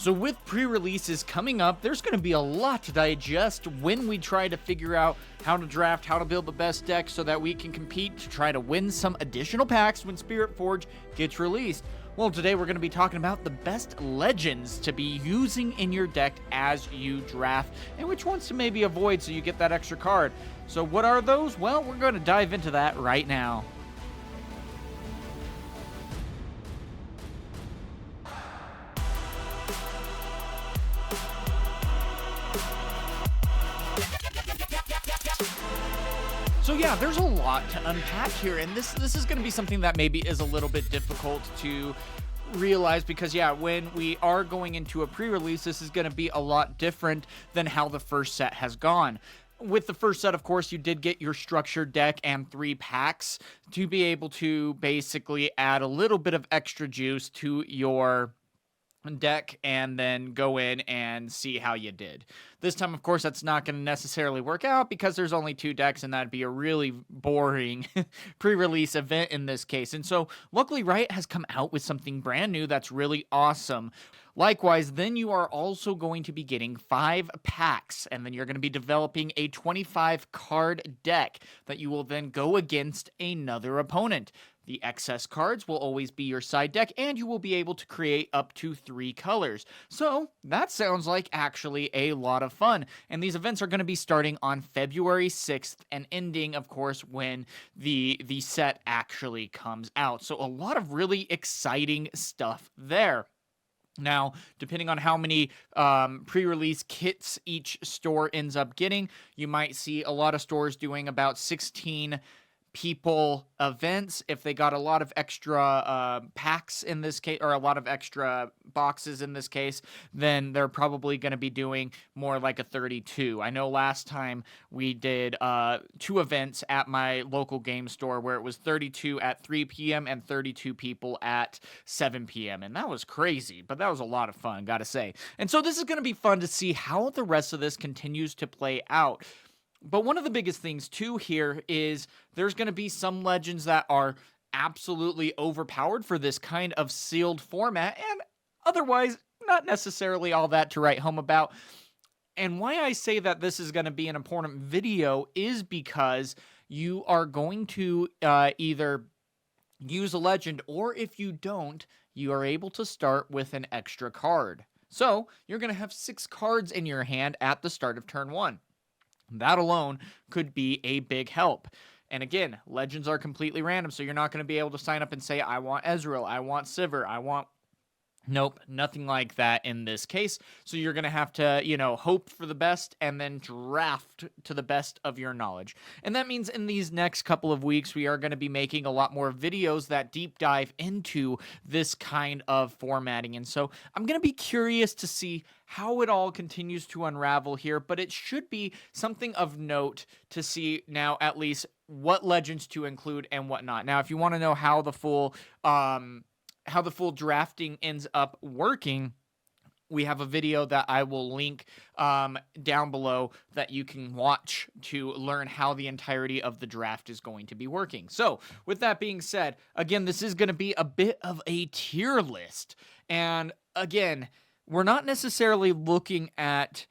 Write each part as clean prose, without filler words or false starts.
So with pre-releases coming up, there's going to be a lot to digest when we try to figure out how to draft, how to build the best deck so that we can compete to try to win some additional packs when Spiritforged gets released. Well, today we're going to be talking about the best legends to be using in your deck as you draft and which ones to maybe avoid so you get that extra card. So what are those? Well, we're going to dive into that right now. So yeah, there's a lot to unpack here, and this is going to be something that maybe is a little bit difficult to realize because yeah, when we are going into a pre-release, this is going to be a lot different than how the first set has gone. With the first set, of course, you did get your structured deck and 3 packs to be able to basically add a little bit of extra juice to your deck and then go in and see how you did. This time, of course, that's not going to necessarily work out because there's only 2 decks and that'd be a really boring pre-release event in this case. And so luckily Riot has come out with something brand new that's really awesome. Likewise, then you are also going to be getting 5 packs, and then you're going to be developing a 25 card deck that you will then go against another opponent. The excess cards will always be your side deck, and you will be able to create up to 3 colors. So that sounds like actually a lot of fun. And these events are going to be starting on February 6th and ending, of course, when the set actually comes out. So a lot of really exciting stuff there. Now, depending on how many pre-release kits each store ends up getting, you might see a lot of stores doing about 16 people events. If they got a lot of extra packs in this case, or a lot of extra boxes in this case, then they're probably going to be doing more like a 32. I know last time we did 2 events at my local game store where it was 32 at 3 p.m. and 32 people at 7 p.m. And that was crazy, but that was a lot of fun, gotta say. And so this is going to be fun to see how the rest of this continues to play out. But one of the biggest things, too, here is there's going to be some legends that are absolutely overpowered for this kind of sealed format, and otherwise not necessarily all that to write home about. And why I say that this is going to be an important video is because you are going to either use a legend, or if you don't, you are able to start with an extra card. So you're going to have 6 cards in your hand at the start of turn 1. That alone could be a big help. And again, legends are completely random, so you're not going to be able to sign up and say, I want Ezreal, I want Sivir, I want... Nope, nothing like that in this case. So you're going to have to, hope for the best and then draft to the best of your knowledge. And that means in these next couple of weeks, we are going to be making a lot more videos that deep dive into this kind of formatting. And so I'm going to be curious to see how it all continues to unravel here, but it should be something of note to see now at least what legends to include and what not. Now, if you want to know how the full drafting ends up working, we have a video that I will link down below that you can watch to learn how the entirety of the draft is going to be working. So with that being said, again, this is going to be a bit of a tier list. And again, we're not necessarily looking at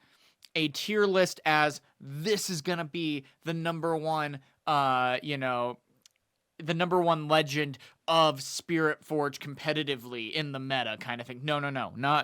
a tier list as this is going to be the number one, the number 1 legend of Spiritforged competitively in the meta kind of thing. No,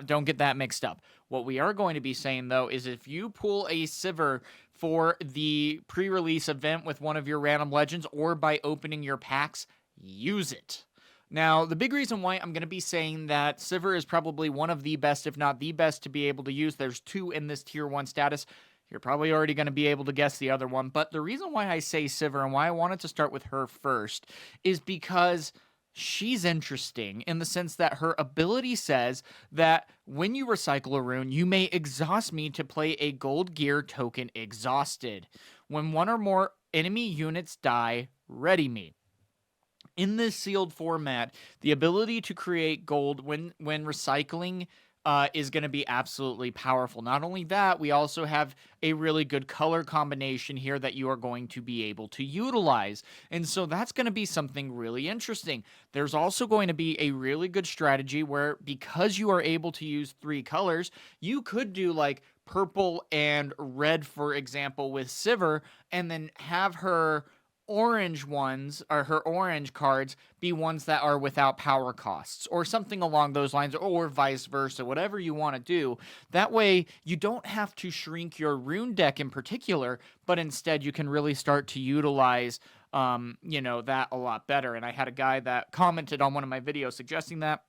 don't get that mixed up. What we are going to be saying, though, is if you pull a Sivir for the pre-release event with one of your random legends or by opening your packs, use it. Now, the big reason why I'm going to be saying that Sivir is probably one of the best, if not the best, to be able to use, there's 2 in this tier 1 status. You're probably already going to be able to guess the other one, but the reason why I say Sivir and why I wanted to start with her first is because she's interesting in the sense that her ability says that when you recycle a rune, you may exhaust me to play a gold gear token exhausted. When 1 or more enemy units die, ready me. In this sealed format, the ability to create gold when recycling is going to be absolutely powerful. Not only that, we also have a really good color combination here that you are going to be able to utilize. And so that's going to be something really interesting. There's also going to be a really good strategy where, because you are able to use 3 colors, you could do like purple and red, for example, with Sivir, and then have her orange ones, or her orange cards, be ones that are without power costs or something along those lines, or vice versa, whatever you want to do. That way you don't have to shrink your rune deck in particular, but instead you can really start to utilize that a lot better. And I had a guy that commented on one of my videos suggesting that.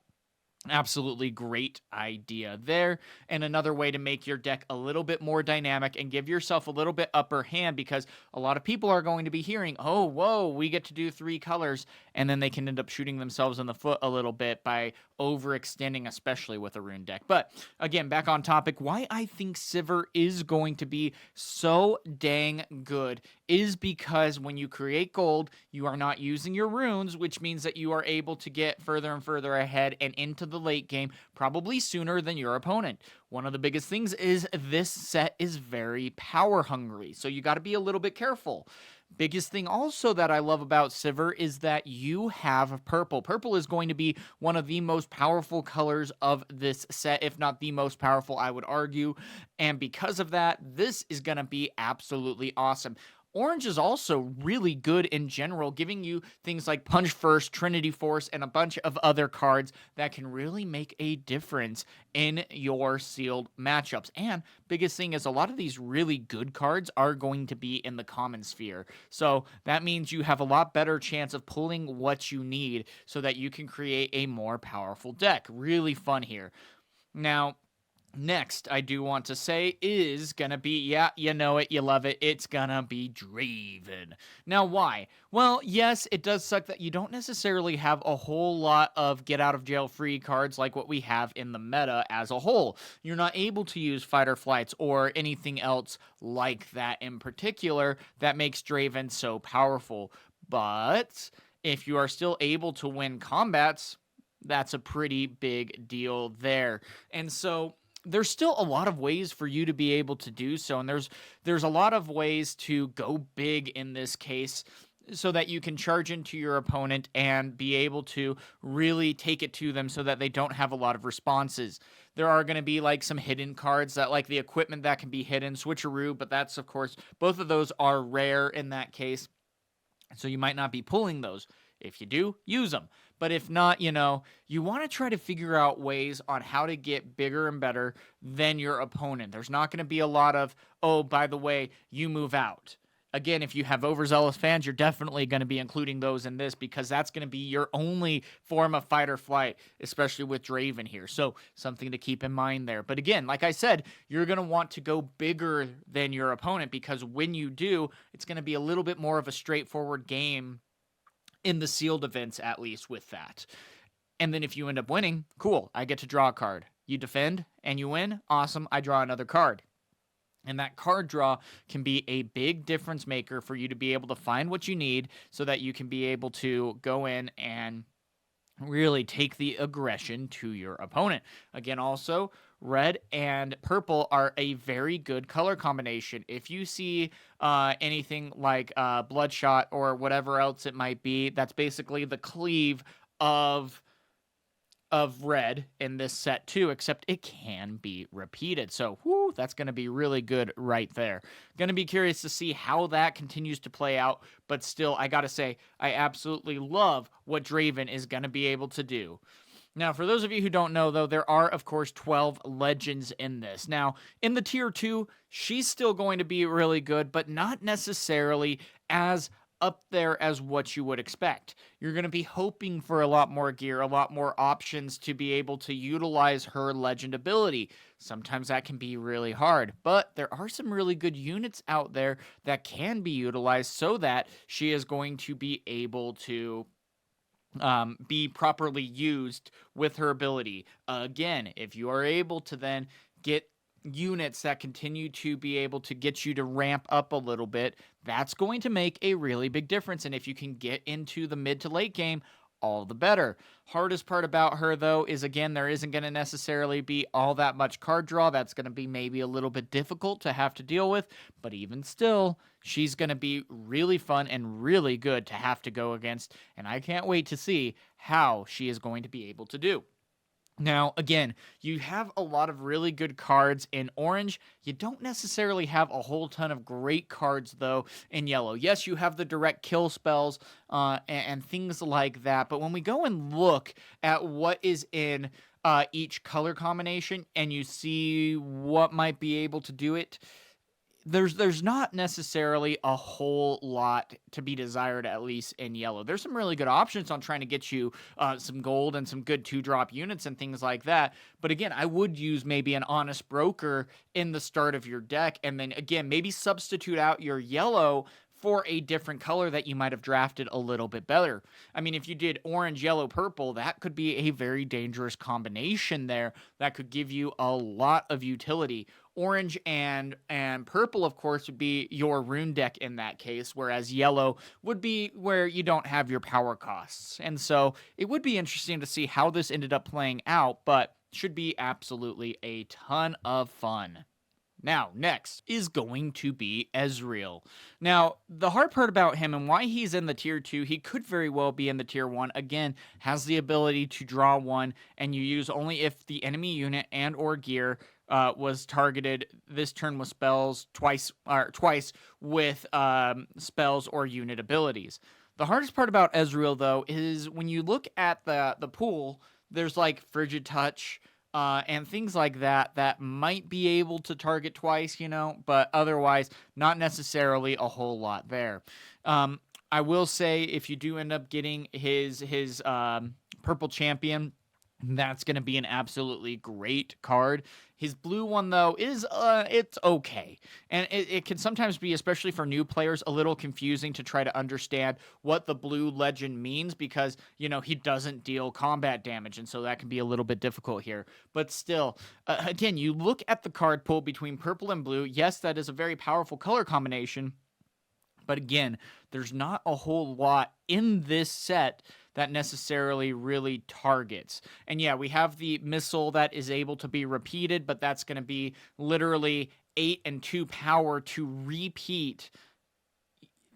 Absolutely great idea there. And another way to make your deck a little bit more dynamic and give yourself a little bit upper hand, because a lot of people are going to be hearing, oh, whoa, we get to do 3 colors, and then they can end up shooting themselves in the foot a little bit by overextending, especially with a rune deck. But again, back on topic, why I think Sivir is going to be so dang good is because when you create gold, you are not using your runes, which means that you are able to get further and further ahead and into the late game, probably sooner than your opponent. One of the biggest things is this set is very power hungry, so you got to be a little bit careful. Biggest thing also that I love about Sivir is that you have purple. Purple is going to be one of the most powerful colors of this set, if not the most powerful, I would argue. And because of that, this is going to be absolutely awesome. Orange is also really good in general, giving you things like Punch First, Trinity Force, and a bunch of other cards that can really make a difference in your sealed matchups. And biggest thing is, a lot of these really good cards are going to be in the common sphere. So that means you have a lot better chance of pulling what you need so that you can create a more powerful deck. Really fun here. Now, next, I do want to say is gonna be, yeah, you know it, you love it, it's gonna be Draven. Now, why? Well, yes, it does suck that you don't necessarily have a whole lot of get out of jail free cards like what we have in the meta as a whole. You're not able to use fighter flights or anything else like that in particular that makes Draven so powerful. But if you are still able to win combats, that's a pretty big deal there. And so there's still a lot of ways for you to be able to do so, and there's a lot of ways to go big in this case, so that you can charge into your opponent and be able to really take it to them so that they don't have a lot of responses. There are going to be like some hidden cards that, like the equipment that can be hidden, switcheroo, but that's, of course, both of those are rare in that case, so you might not be pulling those. If you do, use them. But if not, you want to try to figure out ways on how to get bigger and better than your opponent. There's not going to be a lot of, oh, by the way, you move out. Again, if you have overzealous fans, you're definitely going to be including those in this, because that's going to be your only form of fight or flight, especially with Draven here. So something to keep in mind there. But again, like I said, you're going to want to go bigger than your opponent, because when you do, it's going to be a little bit more of a straightforward game in the sealed events, at least with that. And then if you end up winning, cool, I get to draw a card. You defend and you win, awesome, I draw another card. And that card draw can be a big difference maker for you to be able to find what you need so that you can be able to go in and really take the aggression to your opponent. Again, also, red and purple are a very good color combination. If you see anything like Bloodshot or whatever else it might be, that's basically the cleave of red in this set too, except it can be repeated. So, whoo, that's going to be really good right there. Going to be curious to see how that continues to play out, but still, I got to say, I absolutely love what Draven is going to be able to do. Now, for those of you who don't know, though, there are, of course, 12 legends in this. Now, in the tier 2, she's still going to be really good, but not necessarily as up there as what you would expect. You're going to be hoping for a lot more gear, a lot more options to be able to utilize her legend ability. Sometimes that can be really hard, but there are some really good units out there that can be utilized so that she is going to be able to be properly used with her ability. Again, if you are able to then get units that continue to be able to get you to ramp up a little bit, that's going to make a really big difference. And if you can get into the mid to late game, all the better. Hardest part about her, though, is again, there isn't going to necessarily be all that much card draw. That's going to be maybe a little bit difficult to have to deal with, but even still, she's going to be really fun and really good to have to go against, and I can't wait to see how she is going to be able to do. Now, again, you have a lot of really good cards in orange. You don't necessarily have a whole ton of great cards, though, in yellow. Yes, you have the direct kill spells and things like that, but when we go and look at what is in each color combination and you see what might be able to do it, there's not necessarily a whole lot to be desired, at least in yellow. There's some really good options on trying to get you some gold and some good 2-drop units and things like that. But again, I would use maybe an Honest Broker in the start of your deck, and then again, maybe substitute out your yellow for a different color that you might have drafted a little bit better. I mean, if you did orange, yellow, purple, that could be a very dangerous combination there that could give you a lot of utility. Orange and purple, of course, would be your rune deck in that case, whereas yellow would be where you don't have your power costs. And so it would be interesting to see how this ended up playing out, but should be absolutely a ton of fun. Now, next is going to be Ezreal. Now, the hard part about him and why he's in the tier 2, he could very well be in the tier 1. Again, has the ability to draw 1, and you use only if the enemy unit and or gear was targeted this turn with spells, twice with spells or unit abilities. The hardest part about Ezreal, though, is when you look at the pool, there's like Frigid Touch, and things like that that might be able to target twice, but otherwise not necessarily a whole lot there. I will say if you do end up getting his purple champion, that's going to be an absolutely great card. His blue one, though, is it's okay. And it can sometimes be, especially for new players, a little confusing to try to understand what the blue legend means because, he doesn't deal combat damage. And so that can be a little bit difficult here. But still, again, you look at the card pool between purple and blue. Yes, that is a very powerful color combination. But again, there's not a whole lot in this set that necessarily really targets. And yeah, we have the missile that is able to be repeated, but that's going to be literally 8 and 2 power to repeat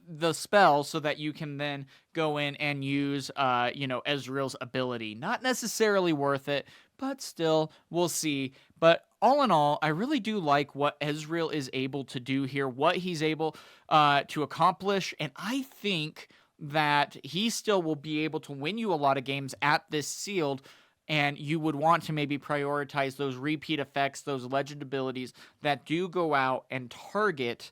the spell so that you can then go in and use, Ezreal's ability. Not necessarily worth it, but still, we'll see. But all in all, I really do like what Ezreal is able to do here, what he's able to accomplish, and I think that he still will be able to win you a lot of games at this sealed, and you would want to maybe prioritize those repeat effects, those legend abilities that do go out and target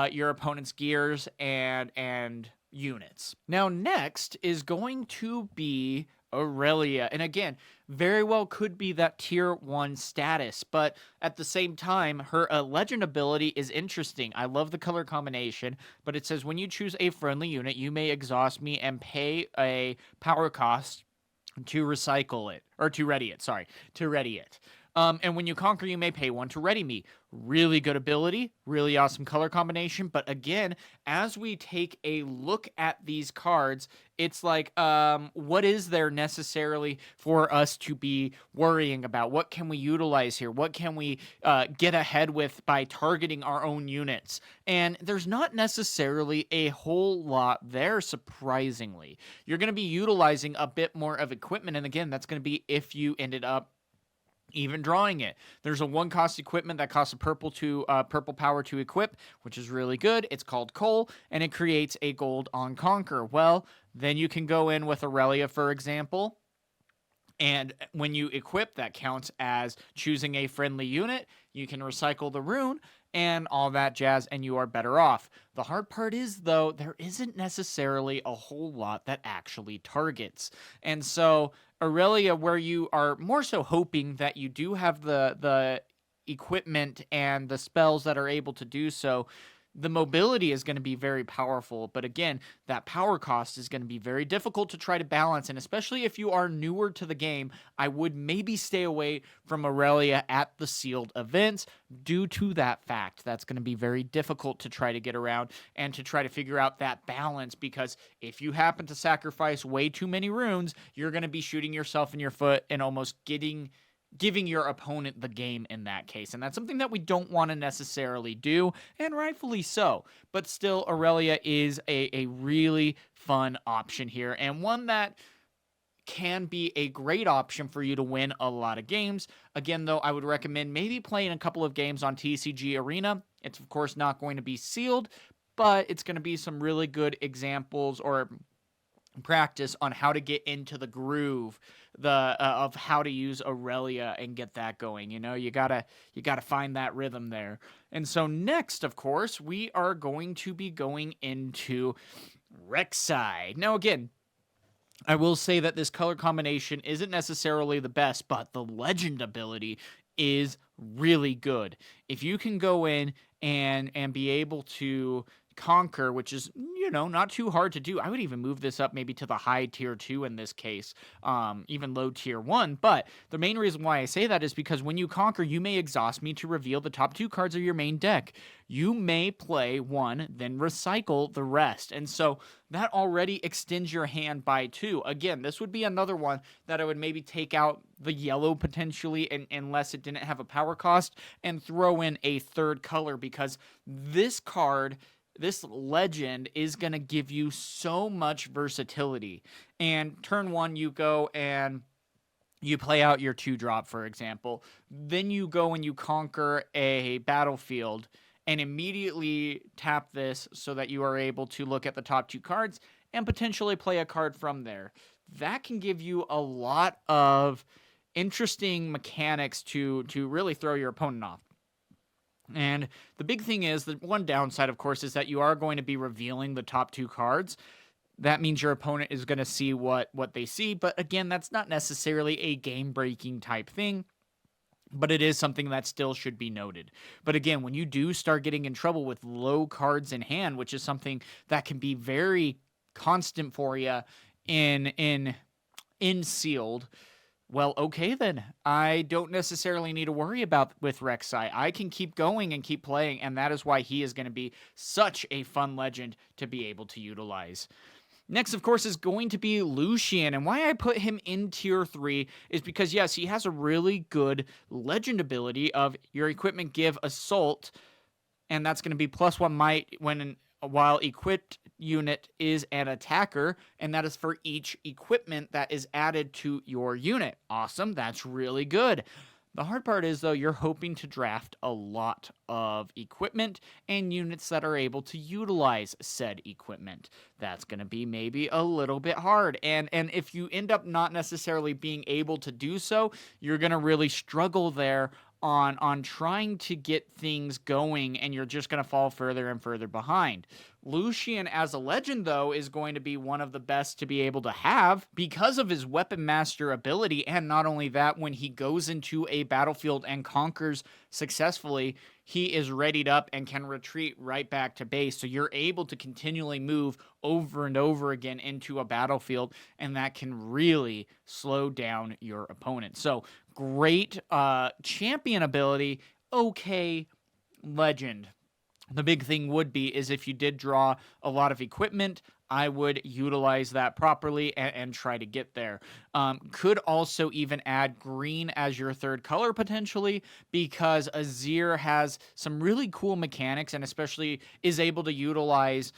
your opponent's gears and units. Now, next is going to be Irelia. And again, very well could be that tier 1 status, but at the same time, her legend ability is interesting. I love the color combination, but it says when you choose a friendly unit, you may exhaust me and pay a power cost to recycle it, or to ready it. And when you conquer, you may pay 1 to ready me. Really good ability, really awesome color combination. But again, as we take a look at these cards, it's like, what is there necessarily for us to be worrying about? What can we utilize here? What can we get ahead with by targeting our own units? And there's not necessarily a whole lot there, surprisingly. You're going to be utilizing a bit more of equipment. And again, that's going to be if you ended up even drawing it. There's a 1-cost equipment that costs a purple power to equip, which is really good. It's called Coal, and it creates a gold on Conquer. Well, then you can go in with Irelia, for example, and when you equip, that counts as choosing a friendly unit. You can recycle the rune and all that jazz, and you are better off. The hard part is, though, there isn't necessarily a whole lot that actually targets. And so Irelia, where you are more so hoping that you do have the equipment and the spells that are able to do so, the mobility is going to be very powerful, but again, that power cost is going to be very difficult to try to balance, and especially if you are newer to the game, I would maybe stay away from Irelia at the sealed events due to that fact. That's going to be very difficult to try to get around and to try to figure out that balance, because if you happen to sacrifice way too many runes, you're going to be shooting yourself in your foot and almost giving your opponent the game in that case. And that's something that we don't want to necessarily do, and rightfully so. But still, Irelia is a really fun option here, and one that can be a great option for you to win a lot of games. Again, though, I would recommend maybe playing a couple of games on TCG Arena. It's, of course, not going to be sealed, but it's going to be some really good examples or practice on how to get into the groove of how to use Irelia and get that going. You gotta find that rhythm there. And so next, of course, we are going to be going into Rek'sai. Now again, I will say that this color combination isn't necessarily the best, but the legend ability is really good. If you can go in and be able to conquer, which is, not too hard to do. I would even move this up maybe to the high tier 2 in this case, even low tier 1. But the main reason why I say that is because when you conquer, you may exhaust me to reveal the top 2 cards of your main deck. You may play 1, then recycle the rest. And so that already extends your hand by 2. Again, this would be another one that I would maybe take out the yellow potentially, unless it didn't have a power cost, and throw in a third color, because this card, this legend, is going to give you so much versatility. And turn 1, you go and you play out your 2-drop, for example. Then you go and you conquer a battlefield and immediately tap this so that you are able to look at the top 2 cards and potentially play a card from there. That can give you a lot of interesting mechanics to really throw your opponent off. And the big thing is, the one downside, of course, is that you are going to be revealing the top 2 cards. That means your opponent is going to see what they see. But again, that's not necessarily a game-breaking type thing, but it is something that still should be noted. But again, when you do start getting in trouble with low cards in hand, which is something that can be very constant for you in sealed, well, okay then. I don't necessarily need to worry about with Rek'sai. I can keep going and keep playing, and that is why he is going to be such a fun legend to be able to utilize. Next, of course, is going to be Lucian, and why I put him in tier 3 is because, yes, he has a really good legend ability of your equipment give assault, and that's going to be +1 might while equipped unit is an attacker, and that is for each equipment that is added to your unit. Awesome, that's really good. The hard part is, though, you're hoping to draft a lot of equipment and units that are able to utilize said equipment. That's going to be maybe a little bit hard. And if you end up not necessarily being able to do so, you're going to really struggle there on trying to get things going, and you're just going to fall further and further behind. Lucian as a legend, though, is going to be one of the best to be able to have because of his weapon master ability, and not only that, when he goes into a battlefield and conquers successfully, he is readied up and can retreat right back to base, so you're able to continually move over and over again into a battlefield, and that can really slow down your opponent. So great champion ability, okay legend. The big thing would be is if you did draw a lot of equipment, I would utilize that properly and try to get there. Could also even add green as your third color potentially, because Azir has some really cool mechanics, and especially is able to utilize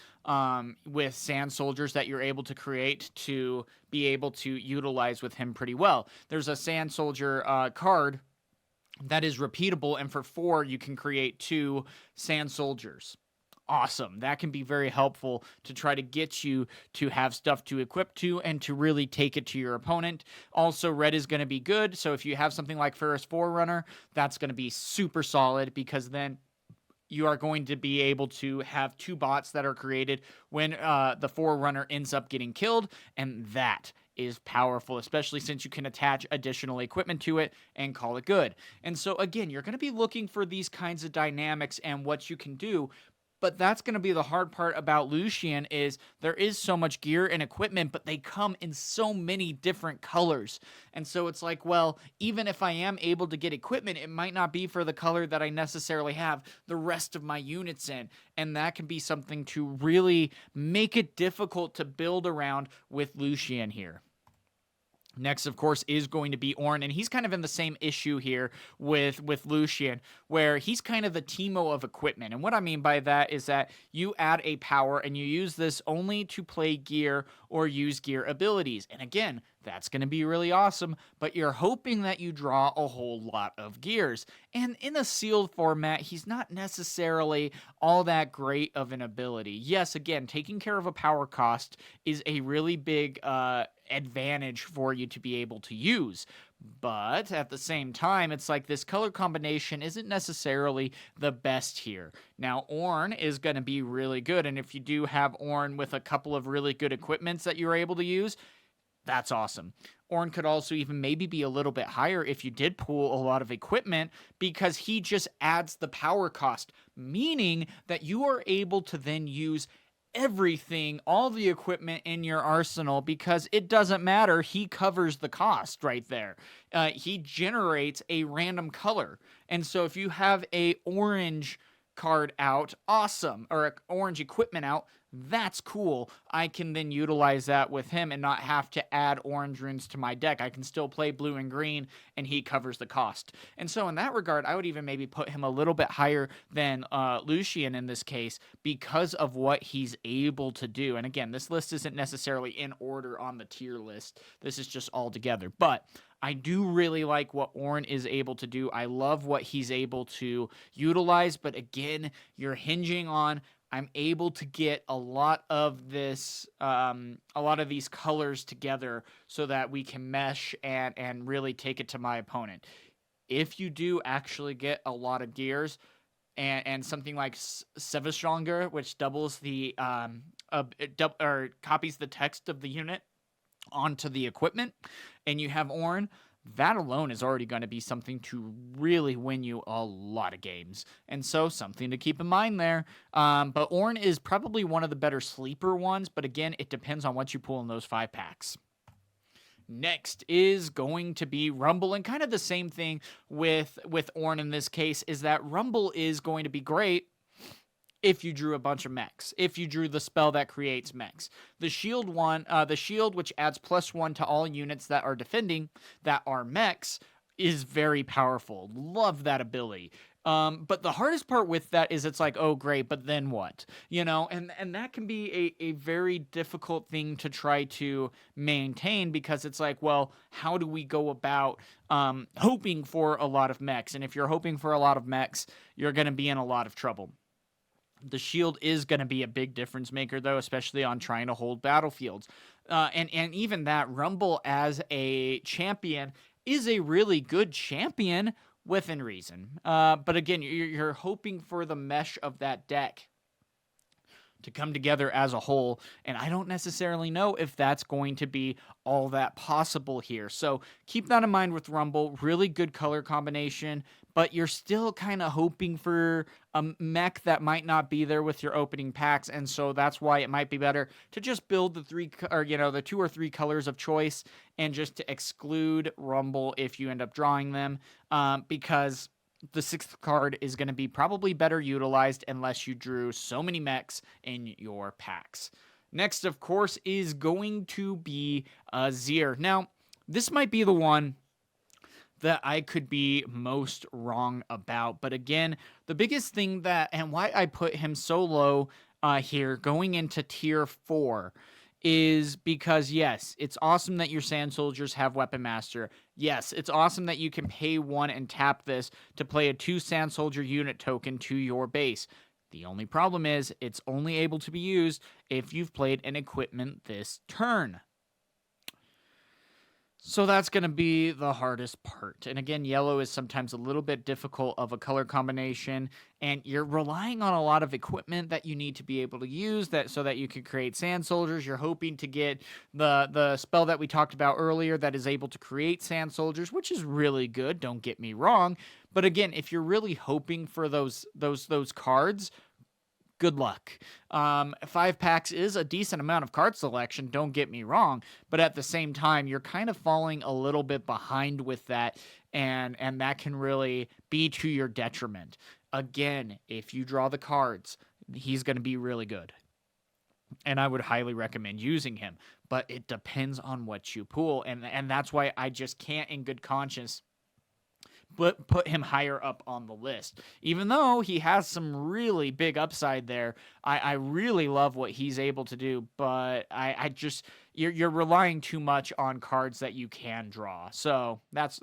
with sand soldiers that you're able to create to be able to utilize with him pretty well. There's a sand soldier card that is repeatable, and for 4 you can create 2 sand soldiers. Awesome. That can be very helpful to try to get you to have stuff to equip to and to really take it to your opponent. Also, red is going to be good, so if you have something like Ferris Forerunner, that's going to be super solid, because then you are going to be able to have 2 bots that are created when the Forerunner ends up getting killed, and that is powerful, especially since you can attach additional equipment to it and call it good. And so again, you're going to be looking for these kinds of dynamics and what you can do, But that's going to be the hard part about Lucian is there is so much gear and equipment, but they come in so many different colors. And so it's like, well, even if I am able to get equipment, it might not be for the color that I necessarily have the rest of my units in. And that can be something to really make it difficult to build around with Lucian here. Next, of course, is going to be Ornn, and he's kind of in the same issue here with Lucian, where he's kind of the Teemo of equipment. And what I mean by that is that you add a power, and you use this only to play gear or use gear abilities. And again, that's going to be really awesome, but you're hoping that you draw a whole lot of gears. And in a sealed format, he's not necessarily all that great of an ability. Yes, again, taking care of a power cost is a really big advantage for you to be able to use. But at the same time, it's like this color combination isn't necessarily the best here. Now, Ornn is going to be really good, and if you do have Ornn with a couple of really good equipments that you're able to use, that's awesome. Ornn could also even maybe be a little bit higher if you did pull a lot of equipment, because he just adds the power cost, meaning that you are able to then use everything, all the equipment in your arsenal, because it doesn't matter. He covers the cost right there. He generates a random color. And so if you have a orange card out, awesome, or an orange equipment out, that's cool. I can then utilize that with him and not have to add orange runes to my deck. I can still play blue and green, and he covers the cost. And so in that regard, I would even maybe put him a little bit higher than Lucian in this case, because of what he's able to do. And again, this list isn't necessarily in order on the tier list. This is just all together. But I do really like what Ornn is able to do. I love what he's able to utilize. But again, you're hinging on, I'm able to get a lot of this, a lot of these colors together so that we can mesh and really take it to my opponent. If you do actually get a lot of gears and something like Sivir, which doubles the, or copies the text of the unit onto the equipment, and you have Ornn, that alone is already going to be something to really win you a lot of games. And so something to keep in mind there. But Ornn is probably one of the better sleeper ones, but again, it depends on what you pull in those 5 packs. Next is going to be Rumble, and kind of the same thing with Ornn in this case, is that Rumble is going to be great if you drew a bunch of mechs, if you drew the spell that creates mechs. The shield one, the shield, which adds +1 to all units that are defending that are mechs, is very powerful. Love that ability. But the hardest part with that is it's like, oh, great, but then what? You know, and that can be a very difficult thing to try to maintain, because it's like, well, how do we go about hoping for a lot of mechs? And if you're hoping for a lot of mechs, you're going to be in a lot of trouble. The shield is going to be a big difference maker, though, especially on trying to hold battlefields. And even that, Rumble as a champion is a really good champion within reason. But again, you're hoping for the mesh of that deck to come together as a whole, and I don't necessarily know if that's going to be all that possible here. So keep that in mind with Rumble. Really good color combination, but you're still kind of hoping for a mech that might not be there with your opening packs, and so that's why it might be better to just build the 2 or 3 colors of choice, and just to exclude Rumble if you end up drawing them, because the 6th card is going to be probably better utilized unless you drew so many mechs in your packs. Next, of course, is going to be Azir. Now, this might be the one that I could be most wrong about. But again, the biggest thing that, and why I put him so low here going into tier 4, is because, yes, it's awesome that your Sand Soldiers have Weapon Master. Yes, it's awesome that you can pay 1 and tap this to play a 2 Sand Soldier unit token to your base. The only problem is it's only able to be used if you've played an equipment this turn. So that's going to be the hardest part. And again, yellow is sometimes a little bit difficult of a color combination, and you're relying on a lot of equipment that you need to be able to use that so that you can create Sand Soldiers. You're hoping to get the spell that we talked about earlier that is able to create Sand Soldiers, which is really good, don't get me wrong. But again, if you're really hoping for those cards, good luck. 5 packs is a decent amount of card selection, don't get me wrong, but at the same time, you're kind of falling a little bit behind with that, and that can really be to your detriment. Again, if you draw the cards, he's going to be really good, and I would highly recommend using him, but it depends on what you pull, and that's why I just can't in good conscience but put him higher up on the list. Even though he has some really big upside there, I really love what he's able to do, but I just, you're relying too much on cards that you can draw. So that's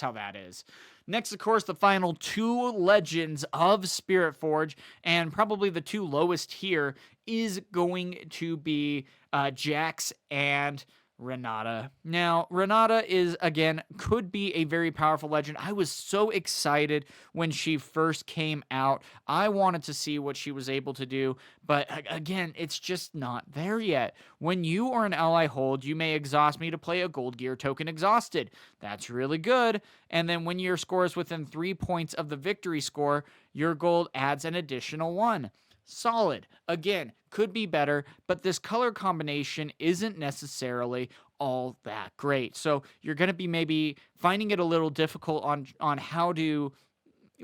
how that is. Next, of course, the final 2 legends of Spiritforge, and probably the 2 lowest here, is going to be Jax and Renata. Now, Renata is, again, could be a very powerful legend. I was so excited when she first came out. I wanted to see what she was able to do, but again, it's just not there yet. When you are an ally hold, you may exhaust me to play a gold gear token exhausted. That's really good. And then when your score is within 3 points of the victory score, your gold adds an additional 1. Solid. Again, could be better, but this color combination isn't necessarily all that great. So you're going to be maybe finding it a little difficult on how to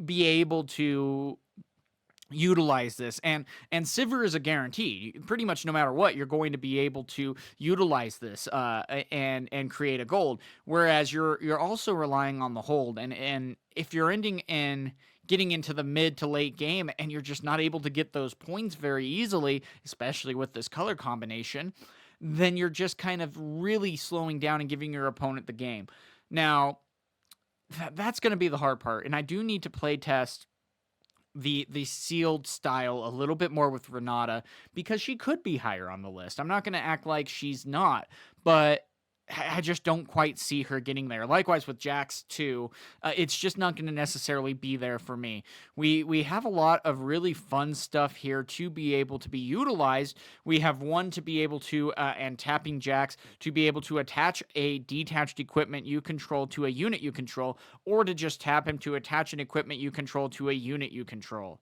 be able to utilize this, and Sivir is a guarantee. Pretty much no matter what, you're going to be able to utilize this and create a gold, whereas you're also relying on the hold, and if you're ending in getting into the mid to late game and you're just not able to get those points very easily, especially with this color combination, then you're just kind of really slowing down and giving your opponent the game. Now, that's going to be the hard part, and I do need to play test the sealed style a little bit more with Renata, because she could be higher on the list. I'm not going to act like she's not, but I just don't quite see her getting there. Likewise with Jax too. It's just not going to necessarily be there for me. We have a lot of really fun stuff here to be able to be utilized. We have one to be able to, and tapping Jax to be able to attach a detached equipment you control to a unit you control, or to just tap him to attach an equipment you control to a unit you control.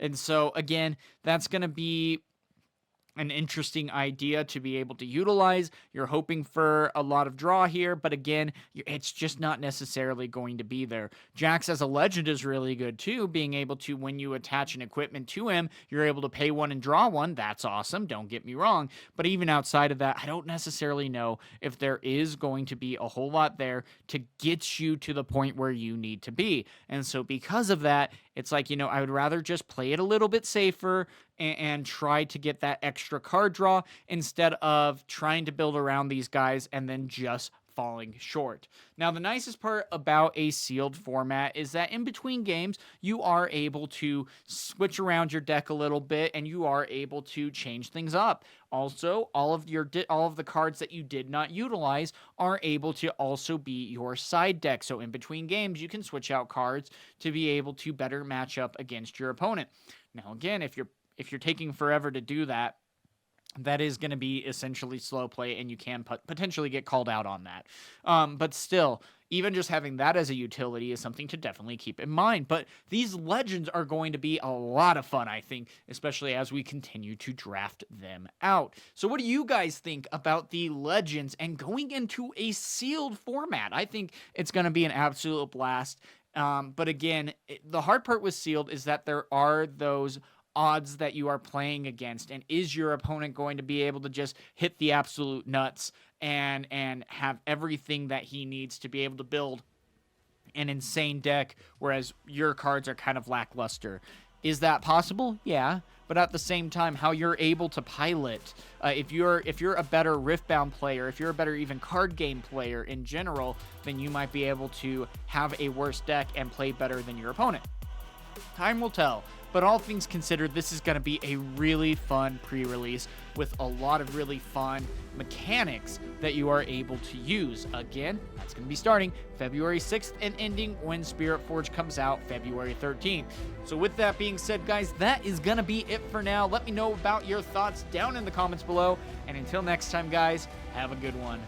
And so again, that's going to be an interesting idea to be able to utilize. You're hoping for a lot of draw here, but again, it's just not necessarily going to be there. Jax as a legend is really good too, being able to, when you attach an equipment to him, you're able to pay 1 and draw 1. That's awesome, don't get me wrong, but even outside of that, I don't necessarily know if there is going to be a whole lot there to get you to the point where you need to be. And so because of that, it's like, I would rather just play it a little bit safer and try to get that extra card draw instead of trying to build around these guys and then just falling short. Now, the nicest part about a sealed format is that in between games, you are able to switch around your deck a little bit and you are able to change things up. Also, all of the cards that you did not utilize are able to also be your side deck. So in between games, you can switch out cards to be able to better match up against your opponent. Now, again, if you're taking forever to do that, that is going to be essentially slow play, and you can potentially get called out on that. But still, even just having that as a utility is something to definitely keep in mind. But these legends are going to be a lot of fun, I think, especially as we continue to draft them out. So what do you guys think about the legends and going into a sealed format? I think it's going to be an absolute blast. But again, the hard part with sealed is that there are those odds that you are playing against, and is your opponent going to be able to just hit the absolute nuts and have everything that he needs to be able to build an insane deck, whereas your cards are kind of lackluster? Is that possible? Yeah, but at the same time, how you're able to pilot, if you're a better Riftbound player, if you're a better even card game player in general, then you might be able to have a worse deck and play better than your opponent. Time will tell. But all things considered, this is going to be a really fun pre-release with a lot of really fun mechanics that you are able to use. Again, that's going to be starting February 6th and ending when Spiritforged comes out February 13th. So with that being said, guys, that is going to be it for now. Let me know about your thoughts down in the comments below. And until next time, guys, have a good one.